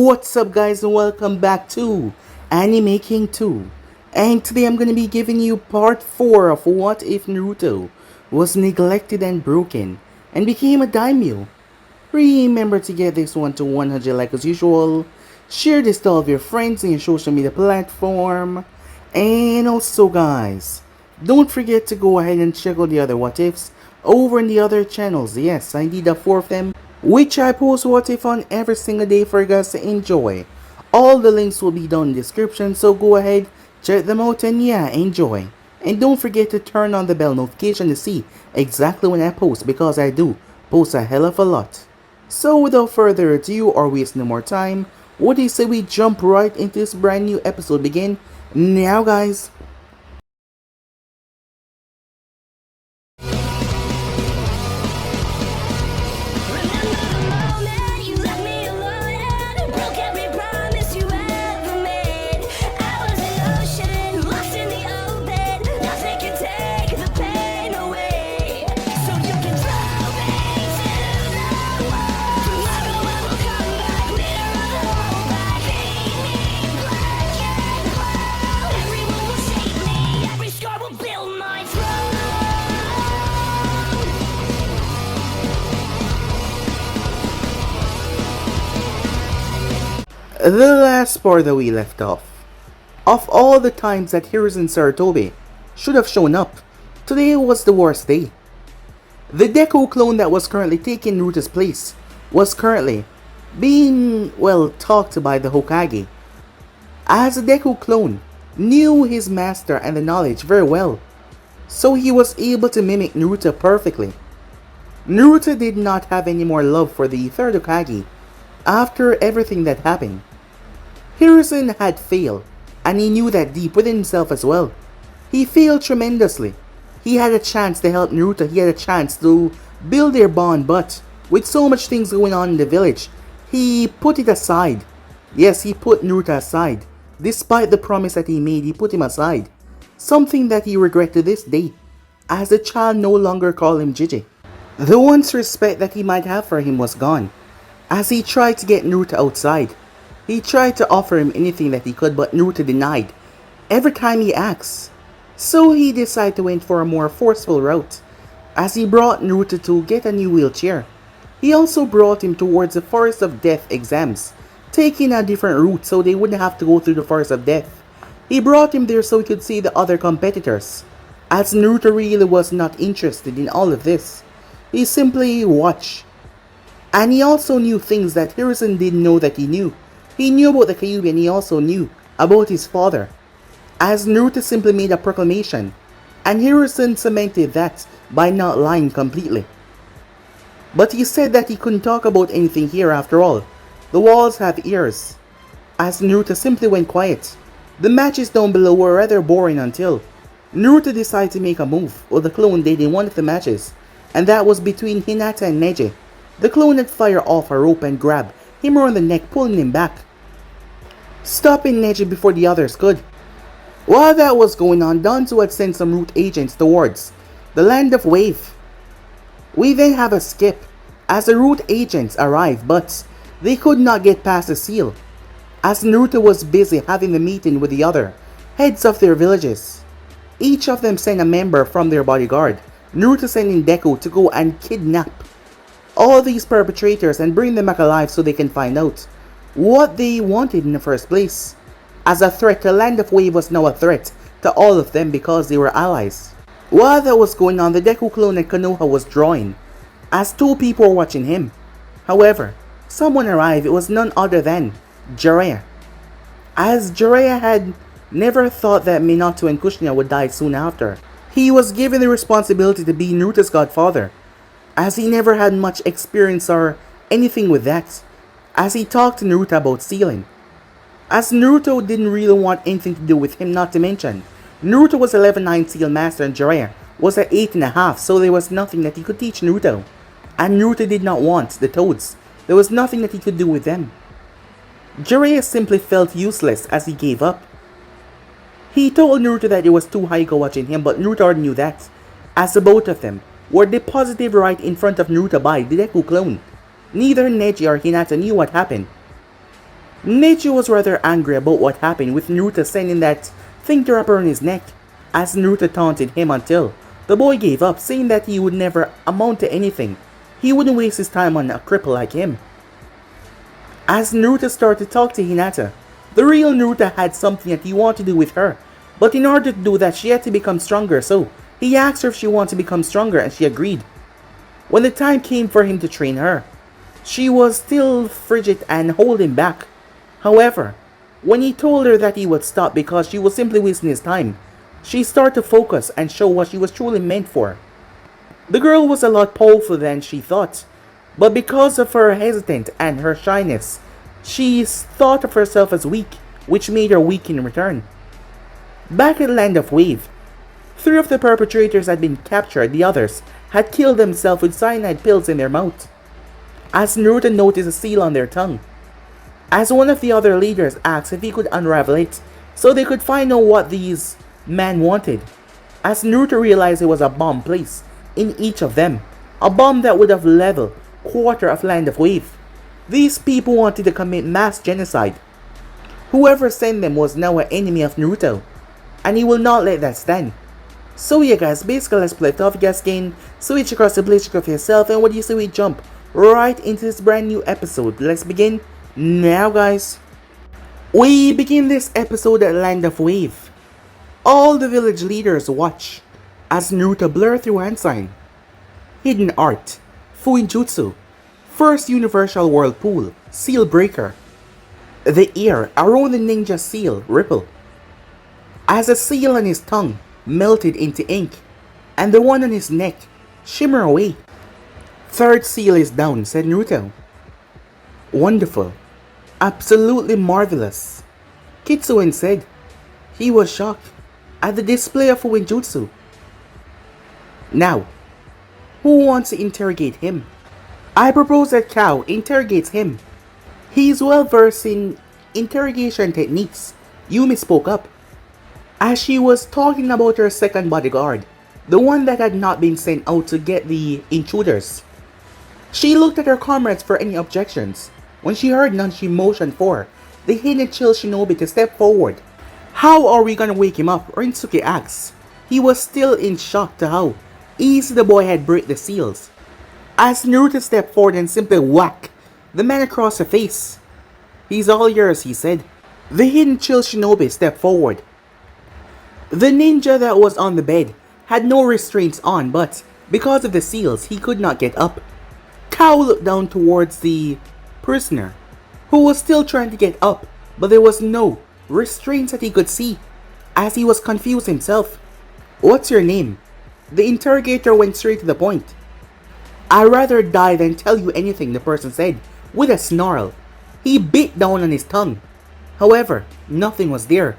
What's up guys and welcome back to Anime King 2. And today I'm going to be giving you part 4 of What If Naruto was neglected and broken and became a daimyo. Remember to get this one to 100 like as usual. Share this to all of your friends in your social media platform. And also guys, don't forget to go ahead and check out the other what ifs over in the other channels. Yes, I need the 4 of them, which I post what if on every single day for you guys to enjoy. All the links will be down in the description, so go ahead, check them out and yeah, enjoy. And don't forget to turn on the bell notification to see exactly when I post, because I do post a hell of a lot. So without further ado or waste no more time, what do you say we jump right into this brand new episode? Begin now guys. The last part that we left off. Of all the times that Hiruzen and Sarutobi should have shown up, today was the worst day. The Deku clone that was currently taking Naruto's place was currently being, well, talked to by the Hokage. As the Deku clone knew his master and the knowledge very well, so he was able to mimic Naruto perfectly. Naruto did not have any more love for the third Hokage after everything that happened. Hiruzen had failed, and he knew that deep within himself as well. He failed tremendously. He had a chance to help Naruto, he had a chance to build their bond, but with so much things going on in the village, he put it aside. Yes, he put Naruto aside. Despite the promise that he made, he put him aside. Something that he regretted to this day, as the child no longer called him Gigi. The once respect that he might have for him was gone. As he tried to get Naruto outside, he tried to offer him anything that he could, but Naruto denied every time he asked. So he decided to went for a more forceful route, as he brought Naruto to get a new wheelchair. He also brought him towards the Forest of Death exams, taking a different route so they wouldn't have to go through the Forest of Death. He brought him there so he could see the other competitors, as Naruto really was not interested in all of this. He simply watched. And he also knew things that Hiruzen didn't know that he knew. He knew about the Kyuubi and he also knew about his father. As Naruto simply made a proclamation, and Hiruzen cemented that by not lying completely. But he said that he couldn't talk about anything here after all. The walls have ears. As Naruto simply went quiet. The matches down below were rather boring until Naruto decided to make a move with the clone dead in one of the matches, and that was between Hinata and Neji. The clone had fired off a rope and grabbed him around the neck, pulling him back, stopping Neji before the others could. While that was going on, Danzo had sent some root agents towards the land of Wave. We then have a skip as the root agents arrived, but they could not get past the seal, as Naruto was busy having the meeting with the other heads of their villages. Each of them sent a member from their bodyguard, Naruto sending Deku to go and kidnap all these perpetrators and bring them back alive so they can find out what they wanted in the first place. As a threat, the land of Wave was now a threat to all of them because they were allies. While that was going on, the Deku clone and Konoha was drawing, as two people were watching him. However, someone arrived. It was none other than Jiraiya. As Jiraiya had never thought that Minato and Kushina would die soon after, he was given the responsibility to be Naruto's godfather, as he never had much experience or anything with that, as he talked to Naruto about stealing. As Naruto didn't really want anything to do with him, not to mention, Naruto was a level 9 seal master and Jiraiya was at 8.5, so there was nothing that he could teach Naruto. And Naruto did not want the toads. There was nothing that he could do with them. Jiraiya simply felt useless as he gave up. He told Naruto that it was too high go watching him, but Naruto already knew that, as the both of them were deposited right in front of Naruto by the Deku clone. Neither Neji or Hinata knew what happened. Neji was rather angry about what happened with Naruto sending that thing to wrap around his neck, as Naruto taunted him until the boy gave up, saying that he would never amount to anything. He wouldn't waste his time on a cripple like him. As Naruto started to talk to Hinata, the real Naruto had something that he wanted to do with her, but in order to do that she had to become stronger, so he asked her if she wanted to become stronger and she agreed. When the time came for him to train her, she was still frigid and holding back. However, when he told her that he would stop because she was simply wasting his time, she started to focus and show what she was truly meant for. The girl was a lot powerful than she thought, but because of her hesitant and her shyness, she thought of herself as weak, which made her weak in return. Back at the Land of Wave, 3 of the perpetrators had been captured, the others had killed themselves with cyanide pills in their mouth. As Naruto noticed a seal on their tongue, as one of the other leaders asked if he could unravel it so they could find out what these men wanted, as Naruto realized it was a bomb placed in each of them, a bomb that would have leveled quarter of Land of Wave. These people wanted to commit mass genocide. Whoever sent them was now an enemy of Naruto, and he will not let that stand. So yeah guys, basically let's play it off. You guys can switch across the blade of yourself, and what do you say we jump right into this brand new episode. Let's begin now guys. We begin this episode at Land of Wave. All the village leaders watch as Naruto blurs through hand sign. Hidden art, Fuinjutsu, first universal whirlpool, seal breaker. The air around the ninja seal ripple as the seal on his tongue melted into ink, and the one on his neck shimmer away. Third seal is down, said Naruto. Wonderful. Absolutely marvelous, Kitsuen said. He was shocked at the display of Fuinjutsu. Now, who wants to interrogate him? I propose that Kao interrogates him. He is well versed in interrogation techniques, Yumi spoke up, as she was talking about her second bodyguard, the one that had not been sent out to get the intruders. She looked at her comrades for any objections. When she heard none, she motioned for the hidden chill shinobi to step forward. How are we gonna wake him up? Rinsuke asked. He was still in shock to how easy the boy had break the seals. As Naruto stepped forward and simply whacked the man across the face. He's all yours, he said. The hidden chill shinobi stepped forward. The ninja that was on the bed had no restraints on, but because of the seals, he could not get up. Kao looked down towards the prisoner, who was still trying to get up, but there was no restraints that he could see, as he was confused himself. What's your name? The interrogator went straight to the point. I'd rather die than tell you anything, the person said, with a snarl. He bit down on his tongue. However, nothing was there.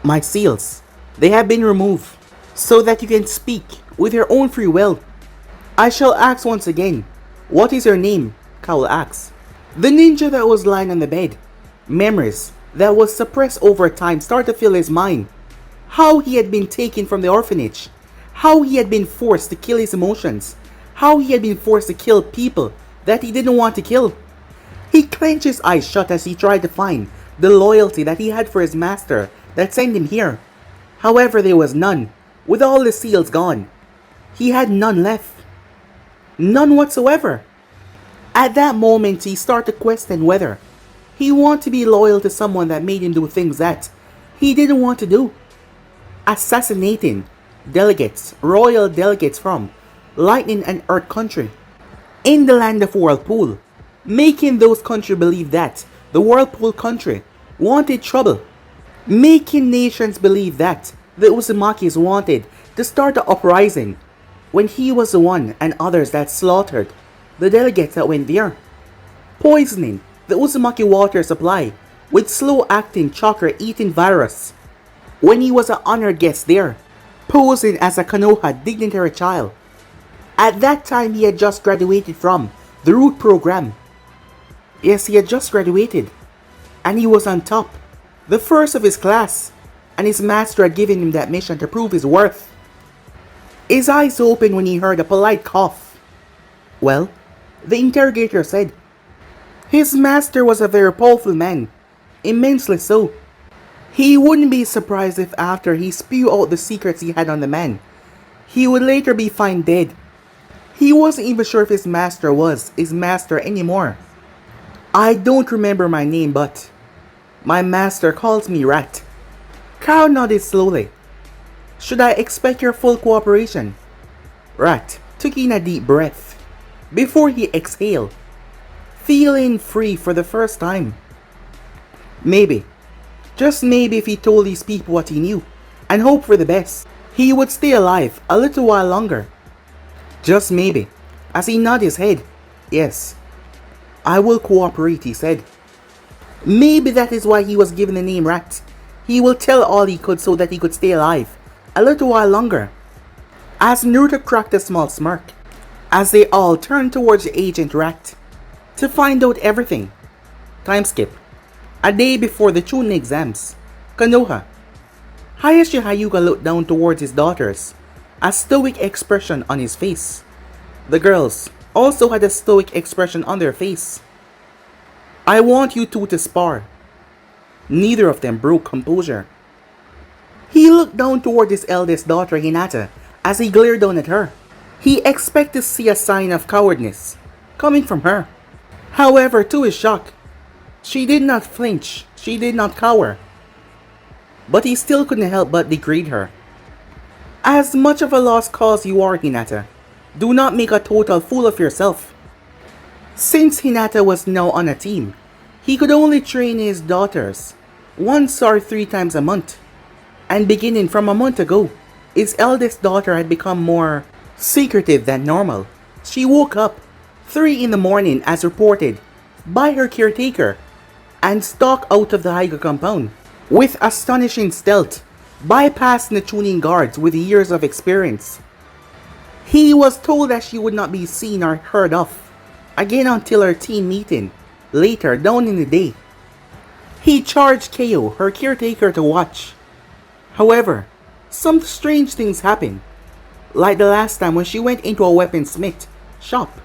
My seals, they have been removed, so that you can speak with your own free will. I shall ask once again, what is your name? Kao asked. The ninja that was lying on the bed. Memories that was suppressed over time started to fill his mind. How he had been taken from the orphanage. How he had been forced to kill his emotions. How he had been forced to kill people that he didn't want to kill. He clenched his eyes shut as he tried to find the loyalty that he had for his master that sent him here. However, there was none. With all the seals gone, he had none left. None whatsoever. At that moment, he started to question whether he wanted to be loyal to someone that made him do things that he didn't want to do. Assassinating delegates, royal delegates from Lightning and Earth country in the Land of Whirlpool, making those countries believe that the Whirlpool country wanted trouble, making nations believe that the Uzumakis wanted to start an uprising when he was the one and others that slaughtered the delegates that went there, poisoning the Uzumaki water supply with slow-acting chakra-eating virus when he was an honored guest there, posing as a Konoha dignitary child. At that time, he had just graduated from the Root program. Yes, he had just graduated, and he was on top, the first of his class, and his master had given him that mission to prove his worth. His eyes opened when he heard a polite cough. Well, the interrogator said, his master was a very powerful man. Immensely so. He wouldn't be surprised if after he spewed out the secrets he had on the man, he would later be found dead. He wasn't even sure if his master was his master anymore. I don't remember my name, but my master calls me Rat. Carl nodded slowly. Should I expect your full cooperation? Rat took in a deep breath before he exhaled, feeling free for the first time. Maybe, just maybe if he told these people what he knew and hoped for the best, he would stay alive a little while longer. Just maybe, as he nodded his head. Yes, I will cooperate, he said. Maybe that is why he was given the name Rat. He will tell all he could so that he could stay alive a little while longer. As Naruto cracked a small smirk, as they all turned towards the agent Rat to find out everything. Time skip. A day before the Chunin exams, Konoha. Hayashi Hyuga looked down towards his daughters, a stoic expression on his face. The girls also had a stoic expression on their face. I want you two to spar. Neither of them broke composure. He looked down toward his eldest daughter Hinata as he glared down at her. He expected to see a sign of cowardice coming from her. However, to his shock, she did not flinch, she did not cower. But he still couldn't help but degrade her. As much of a lost cause you are, Hinata, do not make a total fool of yourself. Since Hinata was now on a team, he could only train his daughters once or 3 times a month. And beginning from a month ago, his eldest daughter had become more secretive than normal. She woke up 3 in the morning as reported by her caretaker and stalked out of the Hyuga compound with astonishing stealth, bypassing the tuning guards with years of experience. He was told that she would not be seen or heard of again until her team meeting later down in the day. He charged Keo, her caretaker, to watch. However, some strange things happened, like the last time when she went into a weaponsmith shop.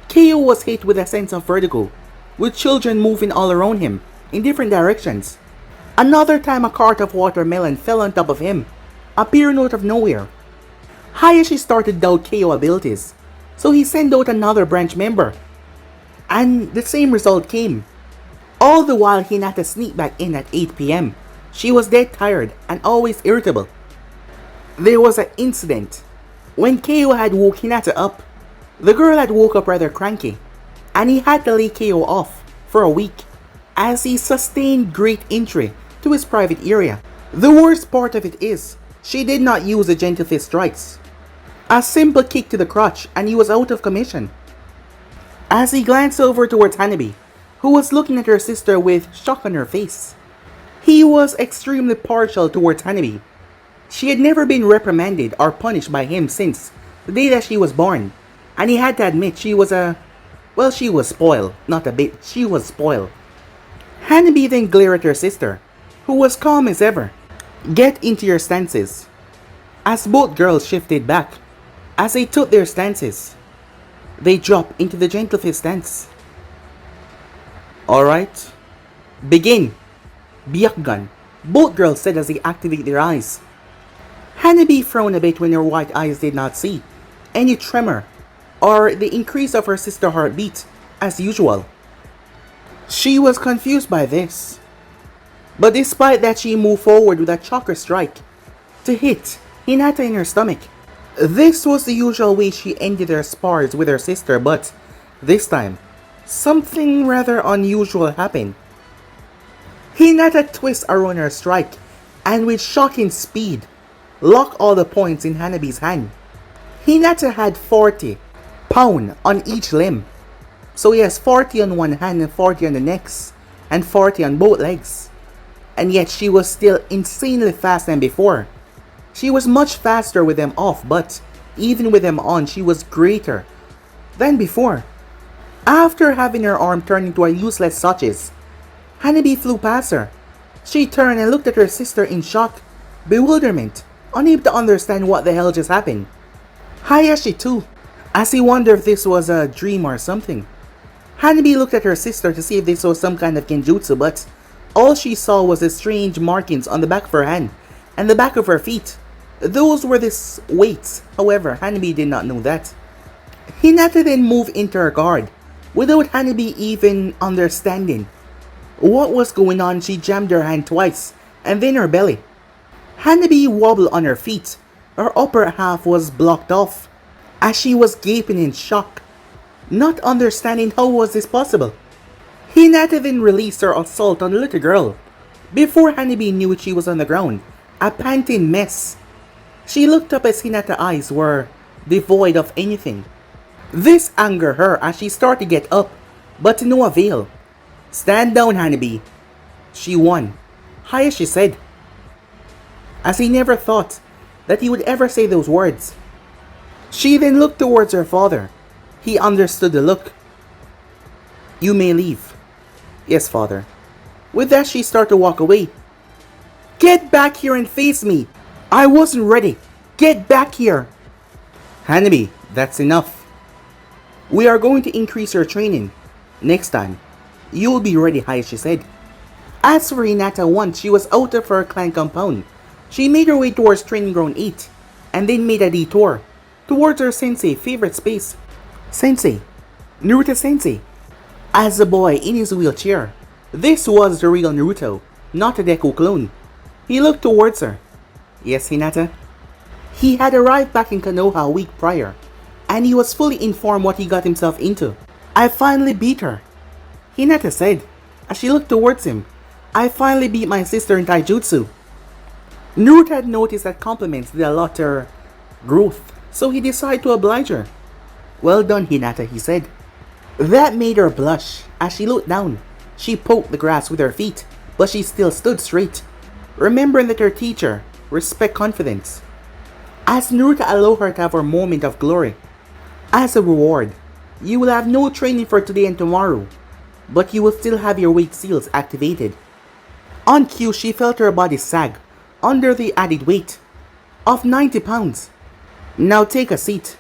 Keo was hit with a sense of vertigo, with children moving all around him in different directions. Another time a cart of watermelon fell on top of him, appearing out of nowhere. Hayashi started to doubt Keo abilities, so he sent out another branch member. And the same result came. All the while Hinata sneaked back in at 8 p.m. She was dead tired and always irritable. There was an incident when Keo had woke Hinata up. The girl had woke up rather cranky, and he had to lay Keo off for a week as he sustained great injury to his private area. The worst part of it is, she did not use the gentle fist strikes. A simple kick to the crotch and he was out of commission. As he glanced over towards Hanabi, who was looking at her sister with shock on her face. He was extremely partial towards Hanabi. She had never been reprimanded or punished by him since the day that she was born, and he had to admit she was she was spoiled, not a bit, she was spoiled. Hanabi then glared at her sister, who was calm as ever. Get into your stances. As both girls shifted back, as they took their stances, they dropped into the gentle fist stance. Alright, begin. Byakugan, both girls said as they activated their eyes. Hanabi frowned a bit when her white eyes did not see any tremor or the increase of her sister's heartbeat as usual. She was confused by this. But despite that, she moved forward with a chakra strike to hit Hinata in her stomach. This was the usual way she ended her spars with her sister, but this time, something rather unusual happened. Hinata twists around her strike and with shocking speed, locked all the points in Hanabi's hand. Hinata had 40 pounds on each limb. So he has 40 on one hand and 40 on the next, and 40 on both legs. And yet she was still insanely fast than before. She was much faster with them off, but even with them on, she was greater than before. After having her arm turned into a useless sachets, Hanabi flew past her. She turned and looked at her sister in shock, bewilderment, unable to understand what the hell just happened. Hayashi too, as he wondered if this was a dream or something. Hanabi looked at her sister to see if this was some kind of genjutsu, but All she saw was the strange markings on the back of her hand and the back of her feet. Those were the weights. However, Hanabi did not know that. Hinata then moved into her guard, without Hanabi even understanding what was going on. She jammed her hand twice, and then her belly. Hanabi wobbled on her feet. Her upper half was blocked off, as she was gaping in shock, not understanding how was this possible. Hinata then released her assault on the little girl. Before Hanabi knew it, she was on the ground, a panting mess. She looked up as Hinata's eyes were devoid of anything. This angered her as she started to get up, but to no avail. "Stand down, Hanabi." She won. Hayashi said, as he never thought that he would ever say those words. She then looked towards her father. He understood the look. "You may leave." "Yes, father." With that, she started to walk away. "Get back here and face me! I wasn't ready! Get back here!" "Hanabi, that's enough. We are going to increase your training. Next time, you'll be ready," Hayashi said. As for Hinata, once she was out of her clan compound, she made her way towards Training Ground 8, and then made a detour towards her sensei's favorite space. Sensei, Naruto Sensei. As a boy in his wheelchair, this was the real Naruto, not a Deku clone. He looked towards her. "Yes, Hinata?" He had arrived back in Konoha a week prior, and he was fully informed what he got himself into. "I finally beat her," Hinata said, as she looked towards him. "I finally beat my sister in taijutsu." Naruto had noticed that compliments did a lot to her growth, so he decided to oblige her. "Well done, Hinata," he said. That made her blush. As she looked down, she poked the grass with her feet, but she still stood straight, remembering that her teacher respect confidence. As Naruto allowed her to have her moment of glory. "As a reward, you will have no training for today and tomorrow, but you will still have your weight seals activated." On cue, she felt her body sag under the added weight of 90 pounds. "Now take a seat.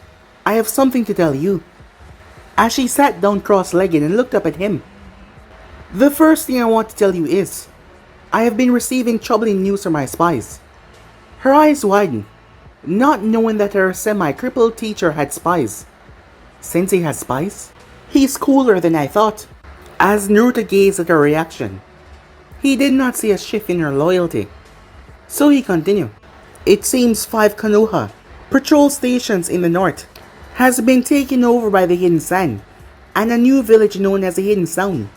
I have something to tell you." As she sat down cross-legged and looked up at him. "The first thing I want to tell you is, I have been receiving troubling news from my spies." Her eyes widened, not knowing that her semi-crippled teacher had spies. "Sensei has spies? He's cooler than I thought." As Naruto gazed at her reaction, he did not see a shift in her loyalty. So he continued. "It seems 5 Konoha patrol stations in the north has been taken over by the Hidden Sand and a new village known as the Hidden Sound."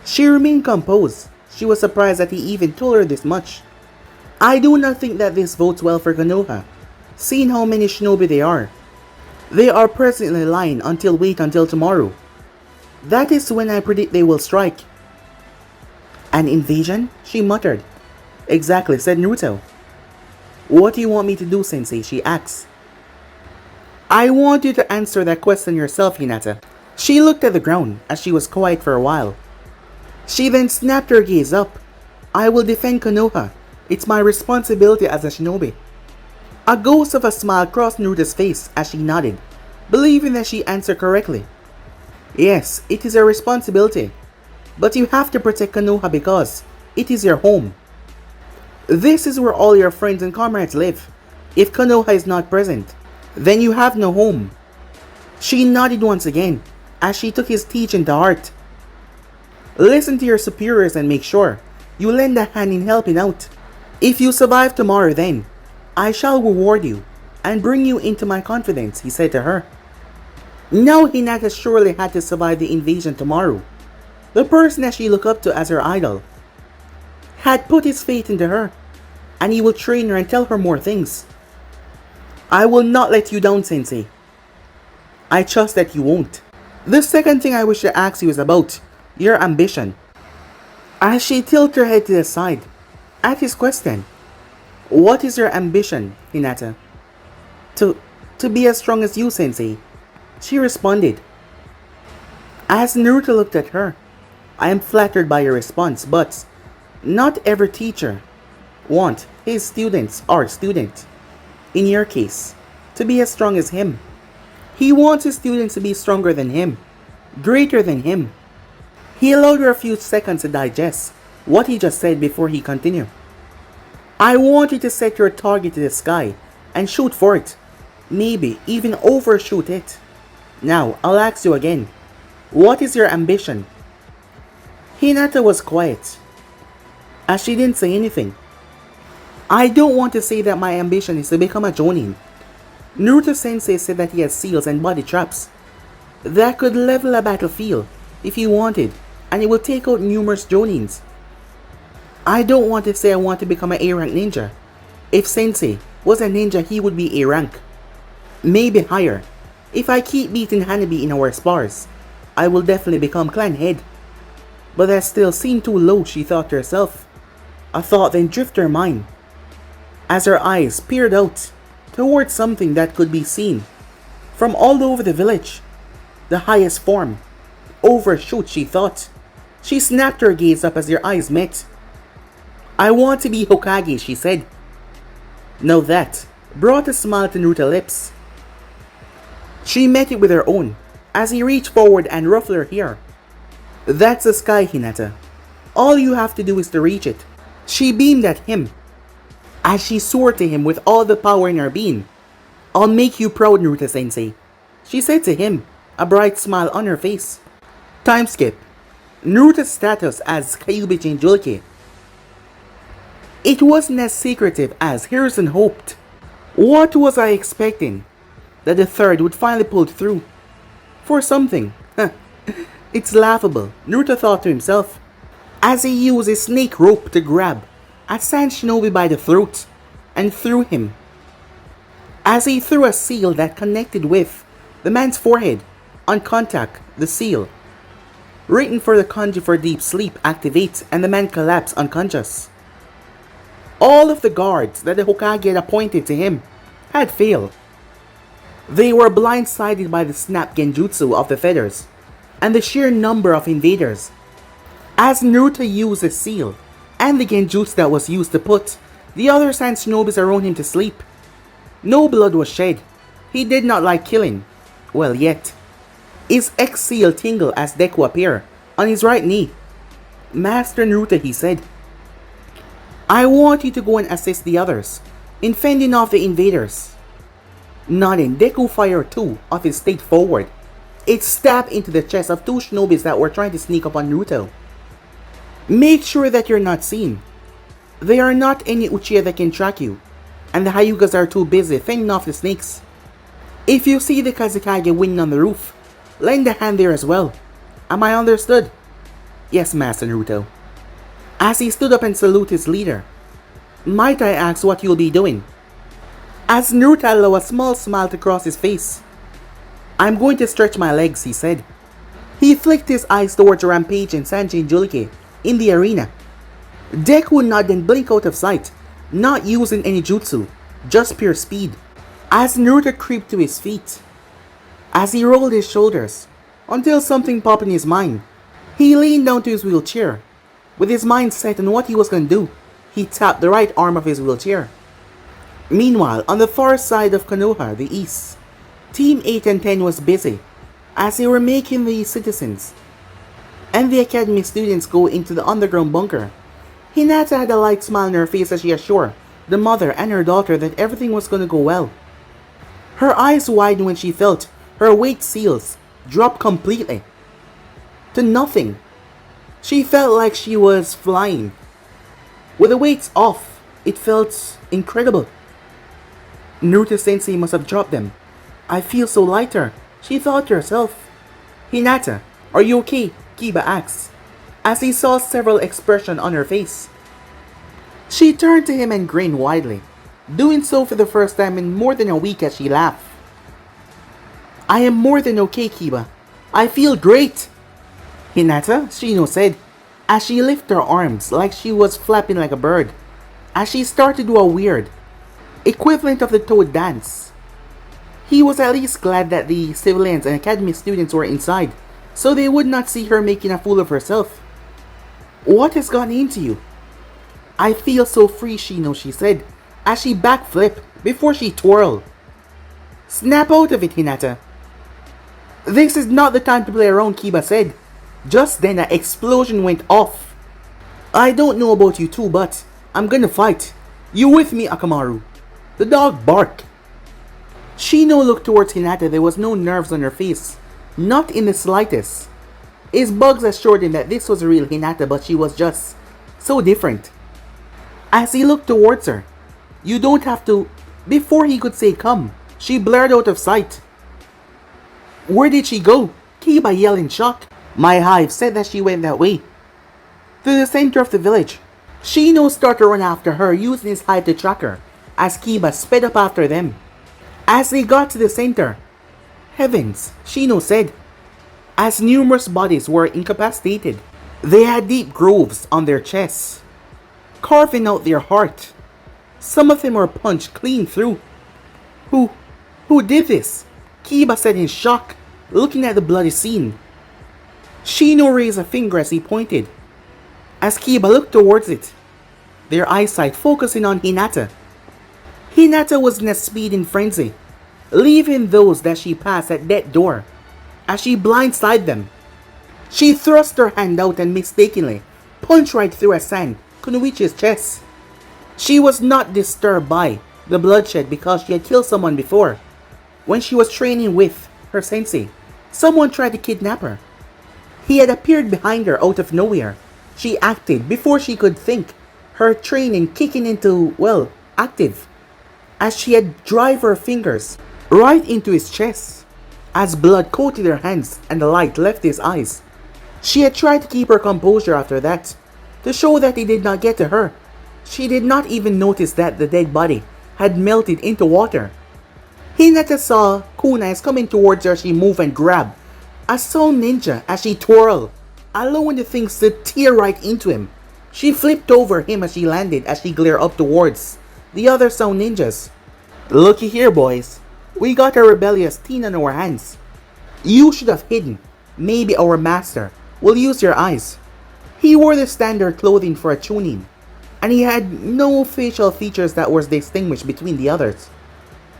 She remained composed. She was surprised that he even told her this much. "I do not think that this votes well for Konoha, seeing how many shinobi they are. They are presently lying until wait until tomorrow. That is when I predict they will strike." "An invasion?" she muttered. "Exactly," said Naruto. "What do you want me to do, Sensei?" she asked. "I want you to answer that question yourself, Hinata." She looked at the ground as she was quiet for a while. She then snapped her gaze up. "I will defend Konoha. It's my responsibility as a shinobi." A ghost of a smile crossed Naruto's face as she nodded, believing that she answered correctly. "Yes, it is a responsibility, but you have to protect Konoha because it is your home. This is where all your friends and comrades live. If Konoha is not present, then you have no home." She nodded once again as she took his teaching to heart. "Listen to your superiors and make sure you lend a hand in helping out. If you survive tomorrow, then I shall reward you and bring you into my confidence," he said to her. Now Hinata surely had to survive the invasion tomorrow. The person that she looked up to as her idol had put his faith into her, and he will train her and tell her more things. "I will not let you down, Sensei. I trust that you won't." The second thing I wish to ask you is about your ambition. As she tilted her head to the side at his question. "What is your ambition, Hinata?" To be as strong as you, Sensei," she responded. As Naruto looked at her, "I am flattered by your response, but not every teacher want his students or student, in your case, to be as strong as him. He wants his students to be stronger than him, greater than him." He allowed her a few seconds to digest. what he just said before he continued. I want you to set your target to the sky and shoot for it. Maybe even overshoot it. Now, I'll ask you again. What is your ambition? Hinata was quiet, as she didn't say anything. I don't want to say that my ambition is to become a jonin. Naruto-sensei said that he has seals and body traps that could level a battlefield if he wanted, and it will take out numerous jonins. I don't want to say I want to become an A-rank ninja. If Sensei was a ninja, he would be A-rank. Maybe higher. If I keep beating Hanabi in our spars, I will definitely become clan head. But that still seemed too low, she thought to herself. A thought then drifted her mind, as her eyes peered out towards something that could be seen from all over the village. The highest form. Overshoot, she thought. She snapped her gaze up as their eyes met. I want to be Hokage, she said. Now that brought a smile to Naruto's lips. She met it with her own, as he reached forward and ruffled her hair. That's the sky, Hinata. All you have to do is to reach it. She beamed at him, as she soared to him with all the power in her being. I'll make you proud, Naruto-sensei, she said to him, a bright smile on her face. Time skip. Naruto's status as Kyuubi Jinchuriki. It wasn't as secretive as Hiruzen hoped. What was I expecting? That the third would finally pull through. For something. It's laughable, Naruto thought to himself, as he used his snake rope to grab a Sand Shinobi by the throat and threw him. As he threw a seal that connected with the man's forehead, on contact, the seal, written for the kanji for deep sleep, activates and the man collapsed unconscious. All of the guards that the Hokage had appointed to him had failed. They were blindsided by the snap genjutsu of the feathers and the sheer number of invaders. As Naruto used the seal and the genjutsu that was used to put the other Sand Shinobis around him to sleep, no blood was shed. He did not like killing. Well, yet. His ex-seal tingled as Deku appeared on his right knee. Master Naruto, he said, I want you to go and assist the others in fending off the invaders. Nodding, Deku fired two of his straight forward. It stabbed into the chest of two shinobis that were trying to sneak up on Naruto. Make sure that you're not seen. There are not any Uchiha that can track you, and the Hyugas are too busy fending off the snakes. If you see the Kazekage winning on the roof, lend a hand there as well. Am I understood? Yes, Master Naruto. As he stood up and saluted his leader, might I ask what you'll be doing? As Naruto allowed a small smile to cross his face. I'm going to stretch my legs, he said. He flicked his eyes towards Rampage and Sanjin Julike in the arena. Deku nodded and blinked out of sight, not using any jutsu, just pure speed. As Naruto creeped to his feet, as he rolled his shoulders, until something popped in his mind. He leaned down to his wheelchair. With his mind set on what he was going to do, he tapped the right arm of his wheelchair. Meanwhile, on the far side of Konoha, the east, Team 8 and 10 was busy, as they were making the citizens and the academy students go into the underground bunker. Hinata had a light smile on her face as she assured the mother and her daughter that everything was going to go well. Her eyes widened when she felt her weight seals drop completely to nothing. She felt like she was flying. With the weights off, it felt incredible. Naruto-sensei must have dropped them. I feel so lighter, she thought to herself. Hinata, are you okay? Kiba asked, as he saw several expressions on her face. She turned to him and grinned widely, doing so for the first time in more than a week as she laughed. I am more than okay, Kiba. I feel great. Hinata, Shino said, as she lifted her arms like she was flapping like a bird, as she started to do a weird, equivalent of the Toad dance. He was at least glad that the civilians and academy students were inside, so they would not see her making a fool of herself. What has gotten into you? I feel so free, Shino, she said, as she backflipped before she twirled. Snap out of it, Hinata. This is not the time to play around, Kiba said. Just then an explosion went off. I don't know about you two, but I'm gonna fight. You with me, Akamaru? The dog barked. Shino looked towards Hinata. There was no nerves on her face. Not in the slightest. His bugs assured him that this was a real Hinata, but she was just so different. As he looked towards her, you don't have to. Before he could say come, she blurred out of sight. Where did she go? Kiba yelled in shock. My hive said that she went that way. To the center of the village. Shino started to run after her, using his hive to track her, as Kiba sped up after them. As they got to the center, heavens, Shino said, as numerous bodies were incapacitated. They had deep grooves on their chests, carving out their heart. Some of them were punched clean through. Who did this? Kiba said in shock, looking at the bloody scene. Shino raised a finger as he pointed. As Kiba looked towards it, their eyesight focusing on Hinata. Hinata was in a speeding frenzy, leaving those that she passed at that door. As she blindsided them, she thrust her hand out and mistakenly punched right through Kunoichi's chest. She was not disturbed by the bloodshed because she had killed someone before. When she was training with her sensei, someone tried to kidnap her. He had appeared behind her out of nowhere. She acted before she could think, her training kicking into, active, as she had drive her fingers right into his chest. As blood coated her hands and the light left his eyes, she had tried to keep her composure after that, to show that he did not get to her. She did not even notice that the dead body had melted into water. Hinata saw kunais coming towards her. She moved and grabbed a sound ninja as she twirled, allowing the things to tear right into him. She flipped over him as she landed as she glared up towards the other sound ninjas. Looky here, boys. We got a rebellious teen on our hands. You should have hidden. Maybe our master will use your eyes. He wore the standard clothing for a chunin, and he had no facial features that was distinguished between the others.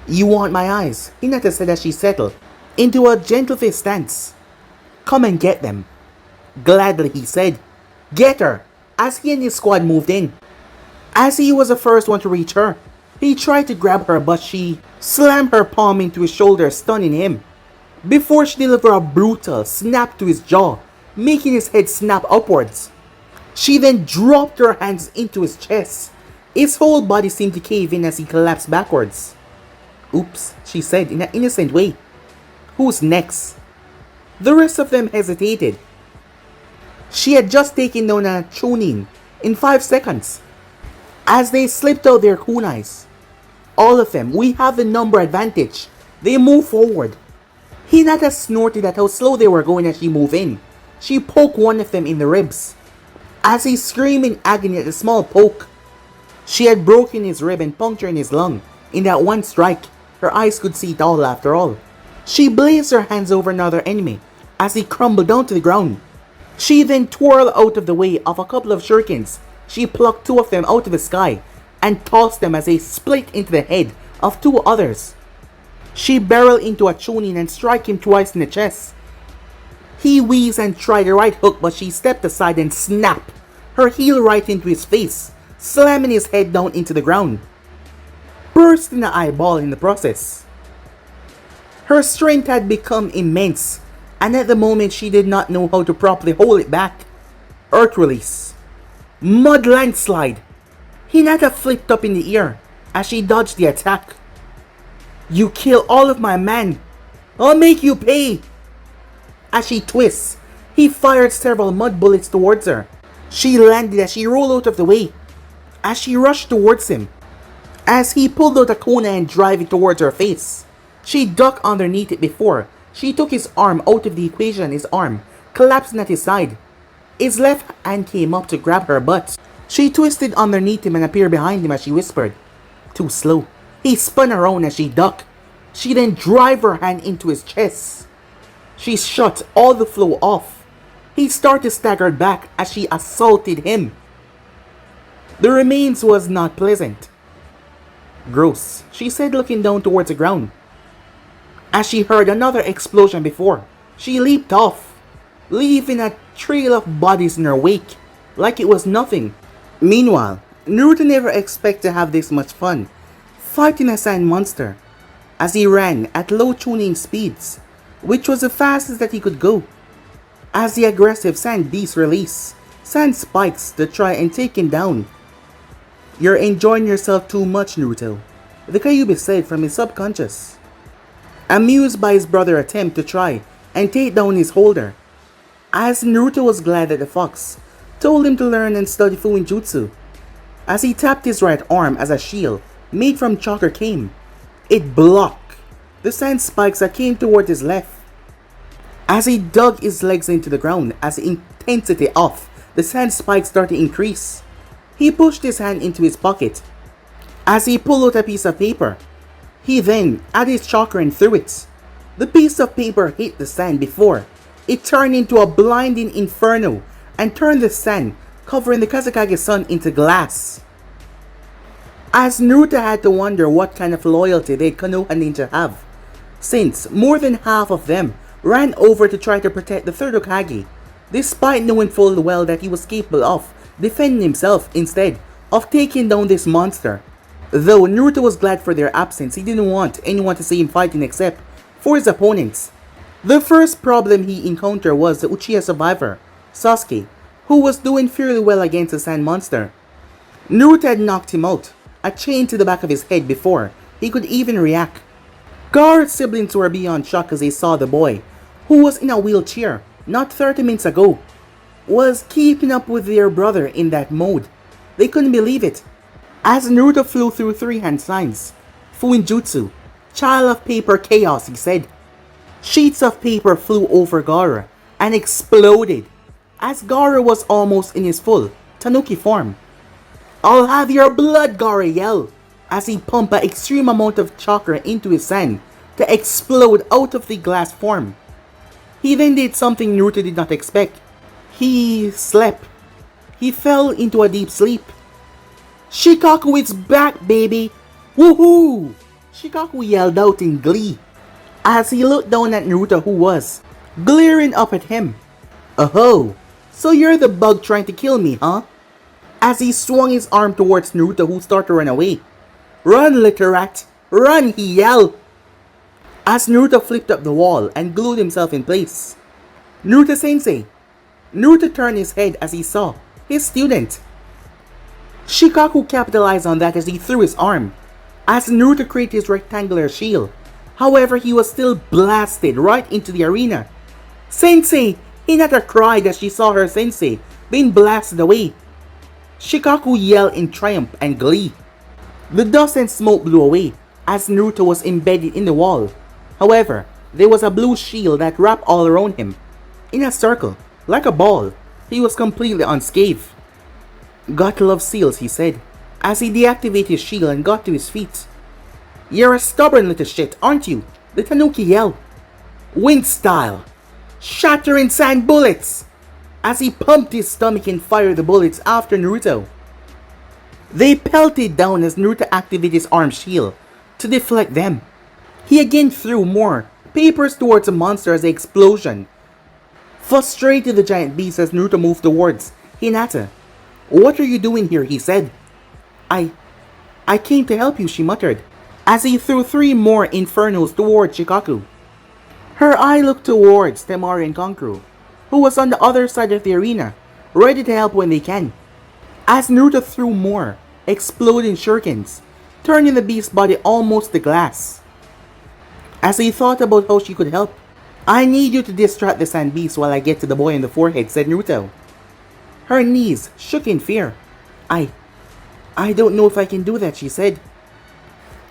You want my eyes? Hinata said as she settled into a gentle-faced stance. Come and get them. Gladly, he said. Get her! As he and his squad moved in. As he was the first one to reach her, he tried to grab her, but she slammed her palm into his shoulder, stunning him, before she delivered a brutal snap to his jaw, making his head snap upwards. She then dropped her hands into his chest. His whole body seemed to cave in as he collapsed backwards. Oops, she said in an innocent way. Who's next? The rest of them hesitated. She had just taken down a chunin in 5 seconds. As they slipped out their kunais, all of them, we have the number advantage. They moved forward. Hinata snorted at how slow they were going as she moved in. She poked one of them in the ribs. As he screamed in agony at the small poke, she had broken his rib and punctured his lung. In that one strike, her eyes could see it all after all. She blazed her hands over another enemy as he crumbled down to the ground. She then twirled out of the way of a couple of shurikens. She plucked 2 of them out of the sky and tossed them as they split into the head of 2 others. She barreled into a chunin and struck him twice in the chest. He wheezed and tried a right hook, but she stepped aside and snapped her heel right into his face, slamming his head down into the ground, bursting an eyeball in the process. Her strength had become immense, and at the moment she did not know how to properly hold it back. Earth release. Mud landslide. Hinata flipped up in the air as she dodged the attack. You kill all of my men. I'll make you pay. As she twists, he fired several mud bullets towards her. She landed as she rolled out of the way. As she rushed towards him, as he pulled out a kona and drove it towards her face. She ducked underneath it before she took his arm out of the equation. His arm collapsing at his side. His left hand came up to grab her butt. She twisted underneath him and appeared behind him as she whispered, "Too slow." He spun around as she ducked. She then drove her hand into his chest. She shut all the flow off. He started to stagger back as she assaulted him. The remains was not pleasant. Gross, she said, looking down towards the ground. As she heard another explosion before, she leaped off, leaving a trail of bodies in her wake. like it was nothing. Meanwhile, Naruto never expected to have this much fun fighting a sand monster, as he ran at low tuning speeds, which was the fastest that he could go. As the aggressive sand beast release sand spikes to try and take him down. "You're enjoying yourself too much, Naruto," the Kyuubi said from his subconscious, amused by his brother's attempt to try and take down his holder. As Naruto was glad that the fox told him to learn and study Fuinjutsu. As he tapped his right arm as a shield made from chakra came, it blocked the sand spikes that came toward his left. As he dug his legs into the ground, as the intensity of the sand spikes started to increase, he pushed his hand into his pocket. As he pulled out a piece of paper, he then added his chakra and threw it. The piece of paper hit the sand before it turned into a blinding inferno and turned the sand covering the Kazekage sun into glass. As Naruto had to wonder what kind of loyalty they'd Konoha ninja have, since more than half of them ran over to try to protect the third Hokage, despite knowing full well that he was capable of defending himself instead of taking down this monster. Though Naruto was glad for their absence, he didn't want anyone to see him fighting except for his opponents. The first problem he encountered was the Uchiha survivor, Sasuke, who was doing fairly well against the sand monster. Naruto had knocked him out, a chain to the back of his head before he could even react. Gaara's siblings were beyond shock as they saw the boy, who was in a wheelchair not 30 minutes ago, was keeping up with their brother in that mode. They couldn't believe it. As Naruto flew through three hand signs, Fuinjutsu, child of paper chaos, he said. Sheets of paper flew over Gaara and exploded as Gaara was almost in his full Tanuki form. "I'll have your blood," Gaara yelled as he pumped an extreme amount of chakra into his sand to explode out of the glass form. He then did something Naruto did not expect. He slept. He fell into a deep sleep. "Shikaku is back, baby! Woohoo!" Shikaku yelled out in glee as he looked down at Naruto, who was glaring up at him. "Oh, so you're the bug trying to kill me, huh?" As he swung his arm towards Naruto, who started to run away. "Run, little rat! Run!" he yelled. As Naruto flipped up the wall and glued himself in place. "Naruto-sensei!" Naruto turned his head as he saw his student. Shikaku capitalized on that as he threw his arm, as Naruto created his rectangular shield. However, he was still blasted right into the arena. "Sensei!" Hinata cried as she saw her sensei being blasted away. Shikaku yelled in triumph and glee. The dust and smoke blew away as Naruto was embedded in the wall. However, there was a blue shield that wrapped all around him. In a circle, like a ball, he was completely unscathed. "Gotta love seals," he said, as he deactivated his shield and got to his feet. "You're a stubborn little shit, aren't you?" the Tanuki yelled. "Wind style! Shattering sand bullets!" as he pumped his stomach and fired the bullets after Naruto. They pelted down as Naruto activated his arm shield to deflect them. He again threw more papers towards the monster as the explosion frustrated the giant beast as Naruto moved towards Hinata. "What are you doing here?" he said. I came to help you," she muttered, as he threw three more infernos towards Shikaku. Her eye looked towards Temari and Kankuro, who was on the other side of the arena, ready to help when they can. As Naruto threw more exploding shurikens, turning the beast's body almost to glass. As he thought about how she could help, "I need you to distract the sand beast while I get to the boy in the forehead," said Naruto. Her knees shook in fear. I don't know if I can do that," she said.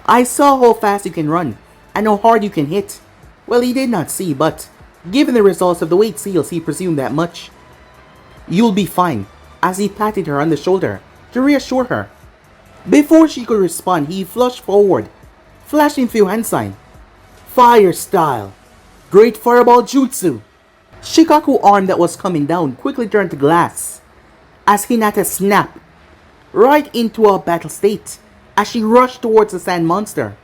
"I saw how fast you can run and how hard you can hit." Well, he did not see, but given the results of the weight seals, he presumed that much. "You'll be fine," as he patted her on the shoulder to reassure her. Before she could respond, he flushed forward, flashing through hand sign. "Fire style! Great fireball jutsu!" Shikaku's arm that was coming down quickly turned to glass as Hinata snapped right into a battle state as she rushed towards the sand monster.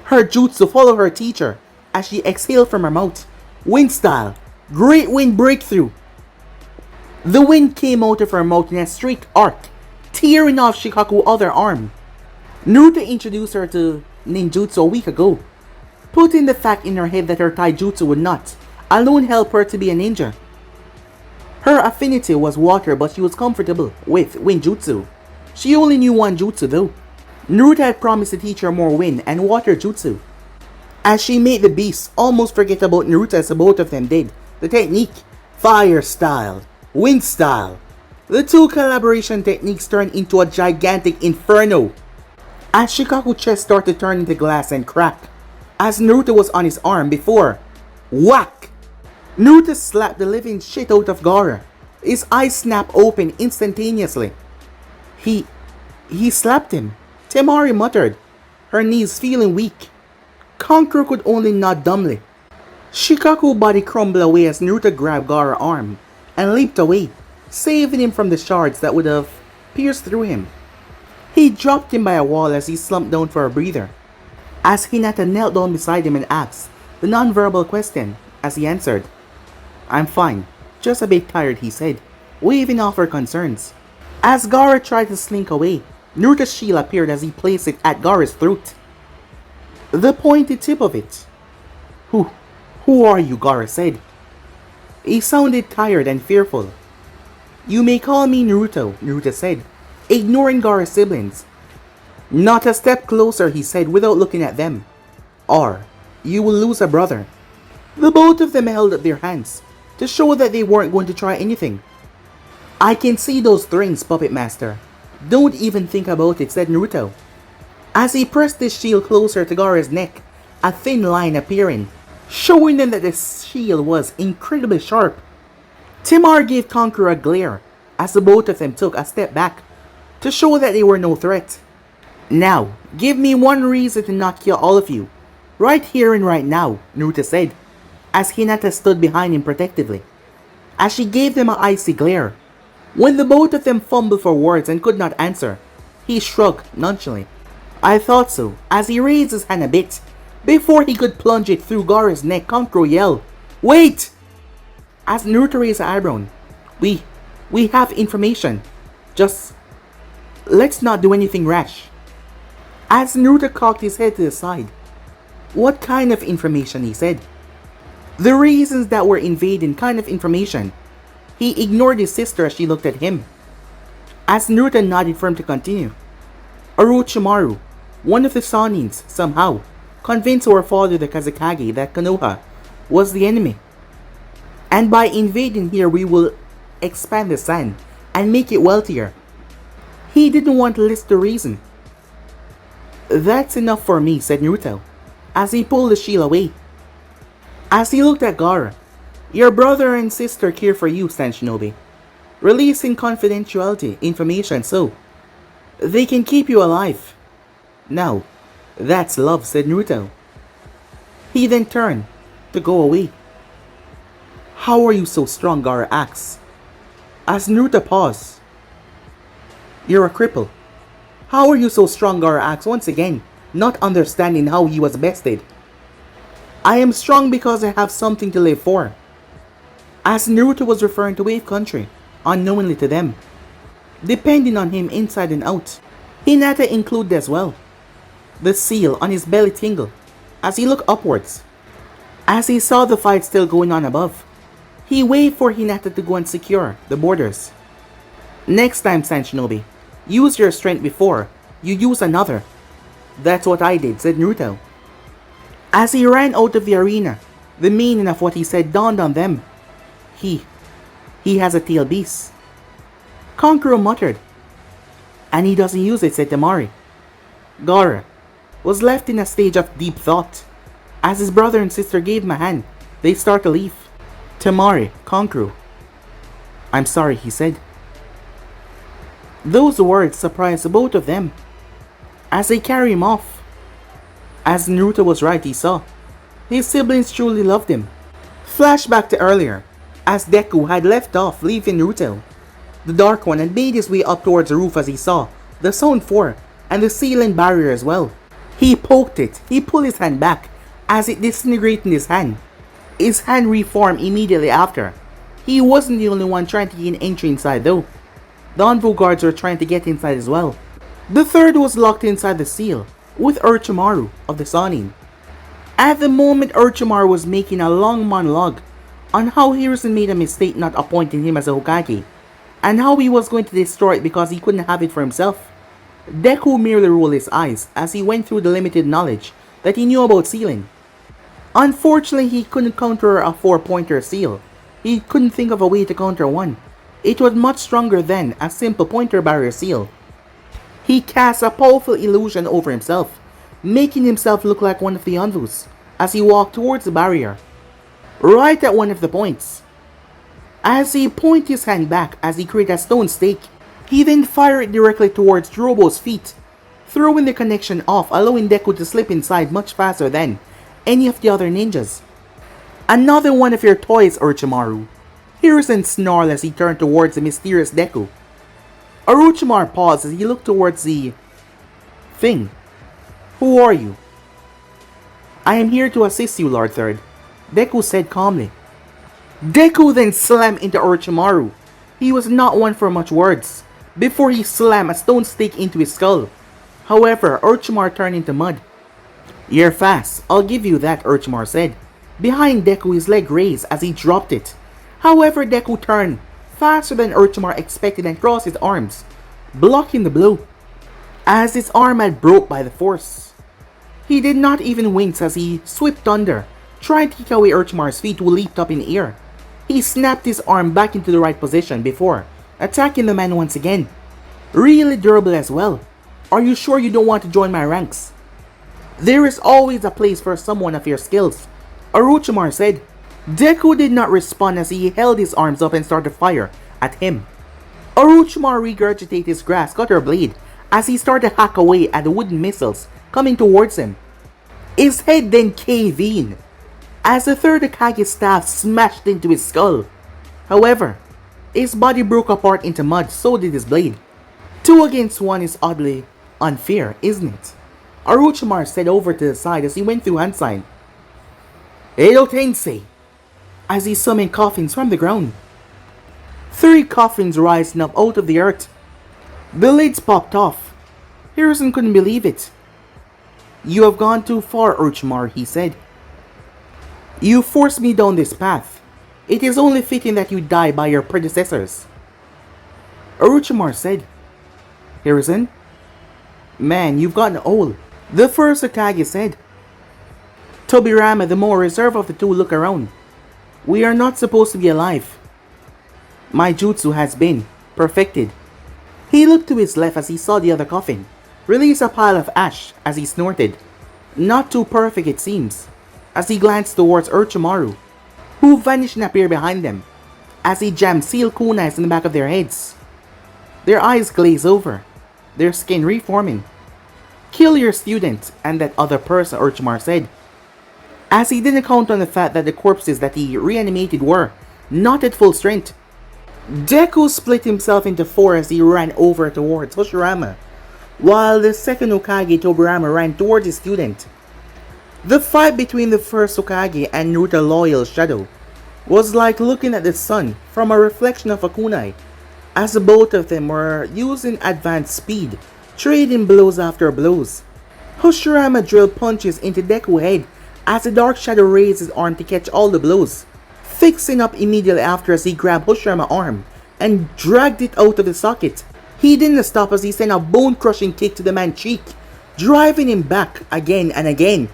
Her jutsu followed her teacher as she exhaled from her mouth. "Wind style! Great wind breakthrough!" The wind came out of her mouth in a straight arc, tearing off Shikaku's other arm. Naruto introduced her to ninjutsu a week ago, putting the fact in her head that her taijutsu would not alone help her to be a ninja. Her affinity was water, but she was comfortable with Fuinjutsu. She only knew one jutsu though. Naruto had promised to teach her more wind and water jutsu. As she made the beasts almost forget about Naruto as both of them did. The technique, fire style, wind style. The two collaboration techniques turned into a gigantic inferno. As Shikaku's chest started to turn into glass and crack, as Naruto was on his arm before, whack! Naruto slapped the living shit out of Gaara. His eyes snapped open instantaneously. He slapped him, Temari muttered, her knees feeling weak. Kankuro could only nod dumbly. Shikaku's body crumbled away as Naruto grabbed Gaara's arm and leaped away, saving him from the shards that would have pierced through him. He dropped him by a wall as he slumped down for a breather. As Hinata knelt down beside him and asked the non-verbal question, as he answered, "I'm fine, just a bit tired," he said, waving off her concerns. As Gaara tried to slink away, Naruto's shield appeared as he placed it at Gaara's throat. The pointed tip of it. Who are you?" Gaara said. He sounded tired and fearful. "You may call me Naruto," Naruto said, ignoring Gaara's siblings. "Not a step closer," he said without looking at them. "Or you will lose a brother." The both of them held up their hands to show that they weren't going to try anything. "I can see those rings, Puppet Master. Don't even think about it," said Naruto. As he pressed his shield closer to Gaara's neck, a thin line appearing, showing them that the shield was incredibly sharp. Temari gave Kankuro a glare as the both of them took a step back to show that they were no threat. "Now, give me one reason to not kill all of you, right here and right now," Naruto said, as Hinata stood behind him protectively. As she gave them an icy glare, when the both of them fumbled for words and could not answer, he shrugged nonchalantly. "I thought so," as he raised his hand a bit. Before he could plunge it through Gaara's neck, Kankuro yelled, "Wait!" As Naruto raised an eyebrow, We have information. Just let's not do anything rash." As Naruto cocked his head to the side, "What kind of information?" he said. "The reasons that we're invading kind of information." He ignored his sister as she looked at him. As Naruto nodded for him to continue, "Orochimaru, one of the Sanins, somehow convinced our father the Kazekage that Konoha was the enemy. And by invading here we will expand the sand and make it wealthier. He didn't want to list the reason." "That's enough for me," said Naruto, as he pulled the shield away. As he looked at Gaara, "Your brother and sister care for you, San Shinobi, releasing confidentiality information so they can keep you alive. Now, that's love," said Naruto. He then turned to go away. "How are you so strong?" Gaara asked. As Naruto paused, "You're a cripple." "How are you so strong?" Gaara asked once again, not understanding how he was bested. "I am strong because I have something to live for." As Naruto was referring to Wave Country, unknowingly to them, depending on him inside and out. Hinata included as well. The seal on his belly tingled as he looked upwards. As he saw the fight still going on above, he waved for Hinata to go and secure the borders. "Next time, San Shinobi, use your strength before you use another." "That's what I did," said Naruto. As he ran out of the arena, the meaning of what he said dawned on them. He has a tail beast." Kankuro muttered. "And he doesn't use it," said Temari. Gaara was left in a stage of deep thought. As his brother and sister gave him a hand, they started to leave. Temari, Kankuro, "I'm sorry," he said. Those words surprised both of them as they carried him off. As Naruto was right, he saw his siblings truly loved him. Flashback to earlier, as Deku had left off leaving Naruto. The Dark One had made his way up towards the roof as he saw the Zone 4 and the ceiling barrier as well. He poked it. He pulled his hand back as it disintegrated in his hand. His hand reformed immediately after. He wasn't the only one trying to gain entry inside though. The Envoy guards were trying to get inside as well. The third was locked inside the seal, with Orochimaru of the Sannin. At the moment, Orochimaru was making a long monologue on how Hiruzen made a mistake not appointing him as a Hokage, and how he was going to destroy it because he couldn't have it for himself. Deku merely rolled his eyes as he went through the limited knowledge that he knew about sealing. Unfortunately, he couldn't counter a 4-pointer seal. He couldn't think of a way to counter one. It was much stronger than a simple pointer barrier seal. He cast a powerful illusion over himself, making himself look like one of the Envus as he walked towards the barrier, right at one of the points. As he pointed his hand back as he created a stone stake, he then fired it directly towards Drobo's feet, throwing the connection off, allowing Deku to slip inside much faster than any of the other ninjas. Another one of your toys, Orochimaru. Hiruzen snarled as he turned towards the mysterious Deku. Orochimaru paused as he looked towards the thing. Who are you? I am here to assist you, Lord Third, Deku said calmly. Deku then slammed into Orochimaru. He was not one for much words, before he slammed a stone stake into his skull. However, Orochimaru turned into mud. You're fast, I'll give you that, Orochimaru said. Behind Deku, his leg raised as he dropped it. However, Deku turned faster than Orochimaru expected and crossed his arms, blocking the blow, as his arm had broke by the force. He did not even wince as he swept under, trying to kick away Orochimaru's feet who leaped up in the air. He snapped his arm back into the right position before attacking the man once again. Really durable as well. Are you sure you don't want to join my ranks? There is always a place for someone of your skills, Orochimaru said. Deku did not respond as he held his arms up and started to fire at him. Orochimaru regurgitated his grass cutter blade as he started to hack away at the wooden missiles coming towards him. His head then caved in as the third Hokage's staff smashed into his skull. However, his body broke apart into mud, so did his blade. 2 against 1 is oddly unfair, isn't it? Orochimaru said over to the side as he went through hand sign. Edo Tensei! As he summoned coffins from the ground. 3 coffins rising up out of the earth. The lids popped off. Hiruzen couldn't believe it. You have gone too far, Orochimaru, he said. You forced me down this path. It is only fitting that you die by your predecessors. Orochimaru said. Hiruzen? Man, you've gotten old. The first Hokage said. Tobirama, the more reserved of the two, looked around. We are not supposed to be alive. My jutsu has been perfected. He looked to his left as he saw the other coffin release a pile of ash as he snorted. Not too perfect it seems, as he glanced towards Orochimaru, who vanished and appeared behind them, as he jammed sealed kunais in the back of their heads. Their eyes glazed over, their skin reforming. Kill your student and that other person, Orochimaru said, as he didn't count on the fact that the corpses that he reanimated were not at full strength. Deku split himself into 4 as he ran over towards Hoshirama, while the second Hokage Tobirama ran towards his student. The fight between the first Hokage and Naruto loyal Shadow was like looking at the sun from a reflection of a kunai, as both of them were using advanced speed, trading blows after blows. Hoshirama drilled punches into Deku's head as the Dark Shadow raised his arm to catch all the blows, fixing up immediately after as he grabbed Hoshirama's arm and dragged it out of the socket. He didn't stop as he sent a bone-crushing kick to the man's cheek, driving him back again and again.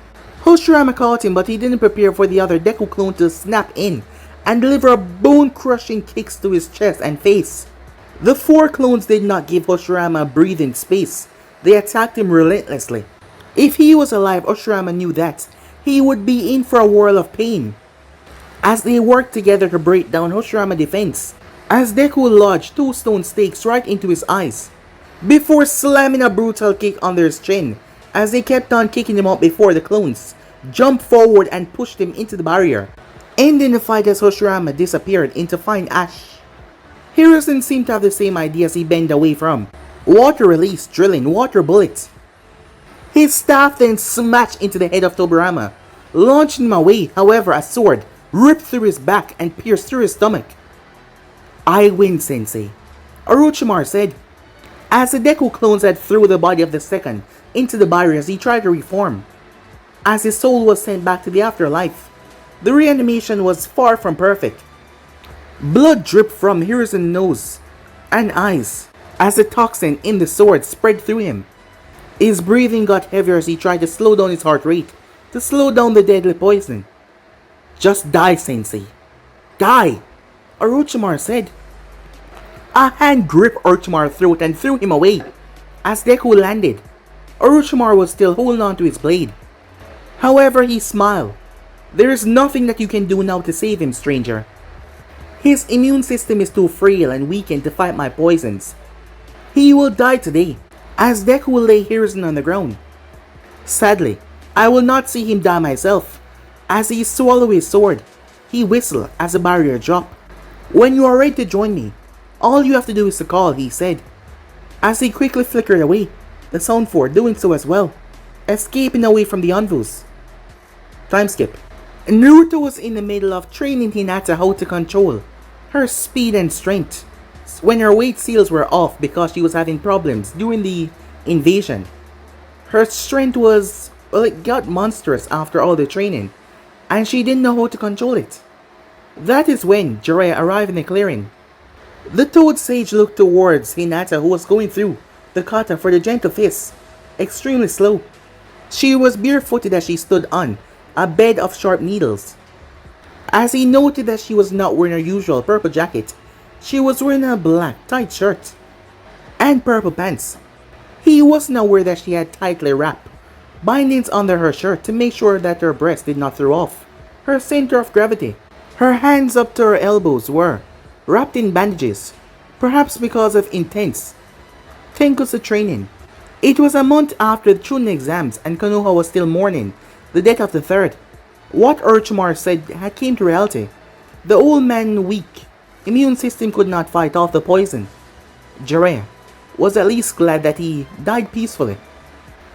Hoshirama caught him, but he didn't prepare for the other Deku clone to snap in and deliver bone-crushing kicks to his chest and face. The 4 clones did not give Hoshirama breathing space. They attacked him relentlessly. If he was alive, Hoshirama knew that he would be in for a whirl of pain as they worked together to break down Hoshirama's defense, as Deku lodged 2 stone stakes right into his eyes before slamming a brutal kick under his chin as they kept on kicking him out before the clones jumped forward and pushed him into the barrier, ending the fight as Hoshirama disappeared into fine ash. Hiruzen seemed to have the same idea as he bent away from water release, drilling water bullets. His staff then smashed into the head of Tobirama, launching him away. However, a sword ripped through his back and pierced through his stomach. I win, Sensei, Orochimaru said, as the Deku clones had threw the body of the second into the barrier as he tried to reform. As his soul was sent back to the afterlife, the reanimation was far from perfect. Blood dripped from Hiruzen's nose and eyes as the toxin in the sword spread through him. His breathing got heavier as he tried to slow down his heart rate to slow down the deadly poison. Just die, Sensei. Die, Orochimaru said. A hand gripped Orochimaru's throat and threw him away. As Deku landed, Orochimaru was still holding on to his blade. However, he smiled. There is nothing that you can do now to save him, stranger. His immune system is too frail and weakened to fight my poisons. He will die today, as Deku will lay Hiruzen on the ground. Sadly, I will not see him die myself. As he swallowed his sword, he whistled as the barrier dropped. When you are ready to join me, all you have to do is to call, he said. As he quickly flickered away, the sound for doing so as well, escaping away from the Anvus. Time skip. Naruto was in the middle of training Hinata how to control her speed and strength when her weight seals were off because she was having problems during the invasion. Her strength was, well, it got monstrous after all the training, and she didn't know how to control it. That is when Jiraiya arrived in the clearing. The Toad Sage looked towards Hinata, who was going through the kata for the gentle fist, extremely slow. She was barefooted as she stood on a bed of sharp needles. As he noted that she was not wearing her usual purple jacket, she was wearing a black tight shirt and purple pants. He wasn't aware that she had tightly wrapped bindings under her shirt to make sure that her breast did not throw off her center of gravity. Her hands up to her elbows were wrapped in bandages, perhaps because of intense Tenkutsu training. It was a month after the Chunin exams and Konoha was still mourning the death of the third. What Orochimaru said had came to reality. The old man's weak immune system could not fight off the poison. Jiraiya was at least glad that he died peacefully.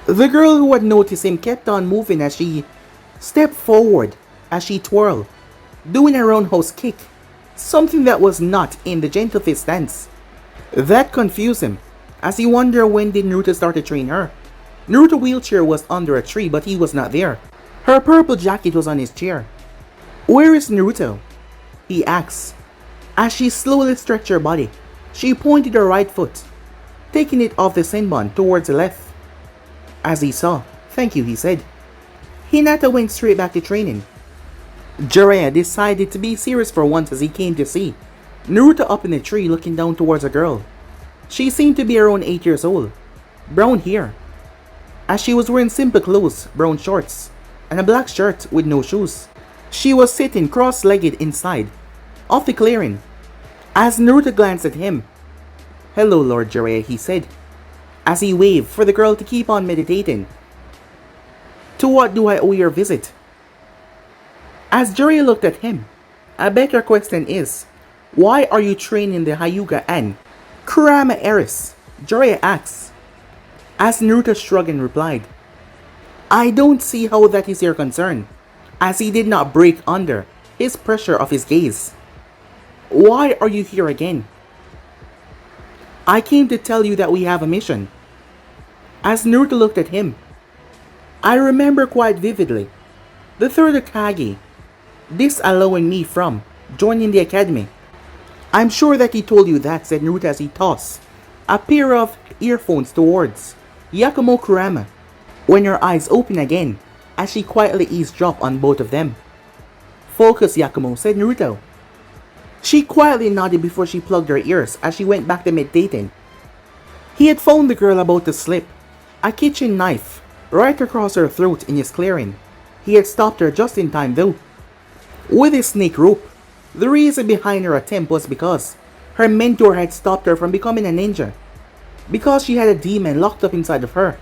The girl who had noticed him kept on moving as she stepped forward as she twirled, doing a roundhouse kick, something that was not in the gentle fist stance. That confused him, as he wondered when did Naruto start to train her. Naruto's wheelchair was under a tree, but he was not there. Her purple jacket was on his chair. Where is Naruto? He asked. As she slowly stretched her body, she pointed her right foot, taking it off the senbon towards the left. As he saw, thank you, he said. Hinata went straight back to training. Jiraiya decided to be serious for once as he came to see Naruto up in the tree looking down towards a girl. She seemed to be around 8 years old, brown hair, as she was wearing simple clothes, brown shorts, and a black shirt with no shoes. She was sitting cross-legged inside of the clearing. As Naruto glanced at him, "Hello, Lord Jiraiya," he said, as he waved for the girl to keep on meditating. "To what do I owe your visit?" As Jiraiya looked at him, a better question is, why are you training the Hyuga and Kurama heiress? Jiraiya asked. As Naruto shrugged and replied, "I don't see how that is your concern," as he did not break under his pressure of his gaze. "Why are you here again?" "I came to tell you that we have a mission." As Naruto looked at him, "I remember quite vividly the third Hokage disallowing me from joining the academy." "I'm sure that he told you that," said Naruto as he tossed a pair of earphones towards Yakumo Kurama, when her eyes opened again as she quietly eavesdropped on both of them. "Focus, Yakumo," said Naruto. She quietly nodded before she plugged her ears as she went back to meditating. He had found the girl about to slip a kitchen knife right across her throat in his clearing. He had stopped her just in time though, with his snake rope. The reason behind her attempt was because her mentor had stopped her from becoming a ninja, because she had a demon locked up inside of her.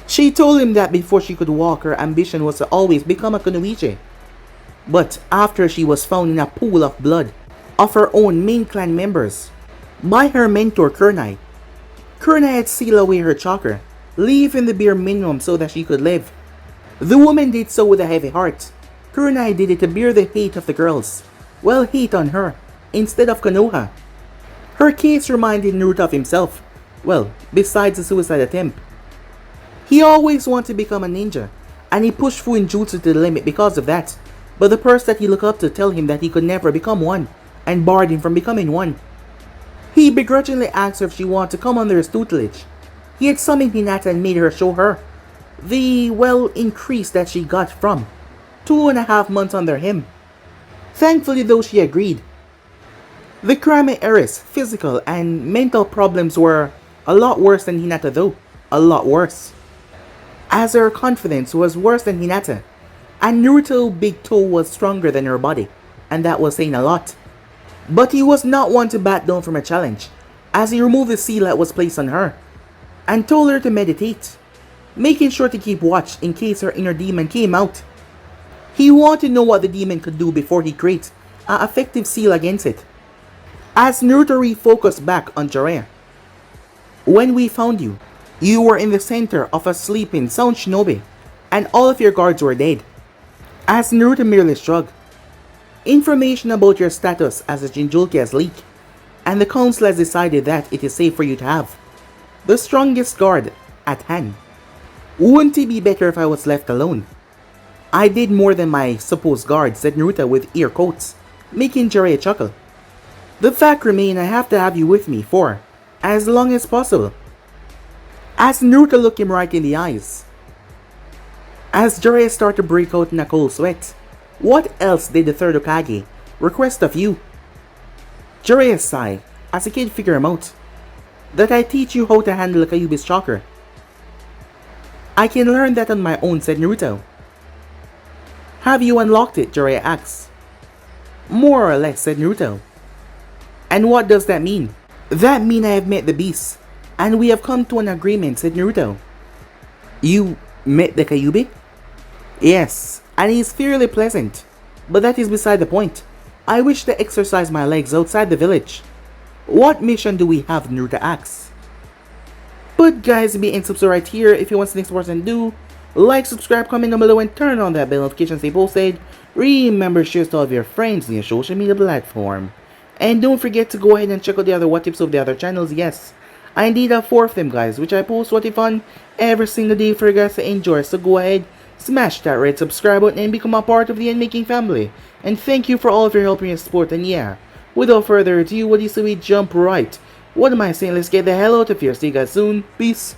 She told him that before she could walk, her ambition was to always become a kunoichi. But after she was found in a pool of blood of her own main clan members by her mentor Kurnai, Kurnai had sealed away her chakra, leaving the bare minimum so that she could live. The woman did so with a heavy heart. Kurnai did it to bear the hate of the girls, well, hate on her, instead of Konoha. Her case reminded Naruto of himself, well, besides the suicide attempt. He always wanted to become a ninja, and he pushed Fuinjutsu to the limit because of that, but the person that he looked up to told him that he could never become one, and barred him from becoming one. He begrudgingly asked her if she wanted to come under his tutelage. He had summoned Hinata and made her show her the, well, increase that she got from 2.5 months under him. Thankfully though, she agreed. The crime heiress, physical and mental problems were a lot worse than Hinata though, a lot worse. As her confidence was worse than Hinata, and Naruto's big toe was stronger than her body, and that was saying a lot. But he was not one to back down from a challenge, as he removed the seal that was placed on her, and told her to meditate, making sure to keep watch in case her inner demon came out. He wanted to know what the demon could do before he created an effective seal against it. As Naruto refocused back on Jiraiya, when we found you, you were in the center of a sleeping sound shinobi, and all of your guards were dead. As Naruto merely shrugged, information about your status as a Jinchuriki has leaked, and the council has decided that it is safe for you to have the strongest guard at hand. Wouldn't it be better if I was left alone? I did more than my supposed guard, said Naruto with ear quotes, making Jiraiya chuckle. The fact remains I have to have you with me for as long as possible. As Naruto looked him right in the eyes, as Jiraiya started to break out in a cold sweat, what else did the third Hokage request of you? Jiraiya sighed as the kid figured him out. That I teach you how to handle Kyuubi's chakra. I can learn that on my own, said Naruto. Have you unlocked it? Jiraiya asked. More or less, said Naruto. And what does that mean? That means I have met the beast, and we have come to an agreement, said Naruto. You met the Kyuubi? Yes, and he is fairly pleasant, but that is beside the point. I wish to exercise my legs outside the village. What mission do we have? Naruto asks. But guys, be and subscribe right here if you want the next person to do. Like, subscribe, comment down below, and turn on that bell notification to stay posted. Remember, share to all of your friends on your social media platform. And don't forget to go ahead and check out the other what tips of the other channels. Yes, I indeed have 4 of them, guys, which I post what if on every single day for you guys to enjoy. So go ahead, smash that red subscribe button and become a part of the Making family. And thank you for all of your help and your support. And yeah, without further ado, what do you say we jump right? What am I saying? Let's get the hell out of here. See you guys soon. Peace.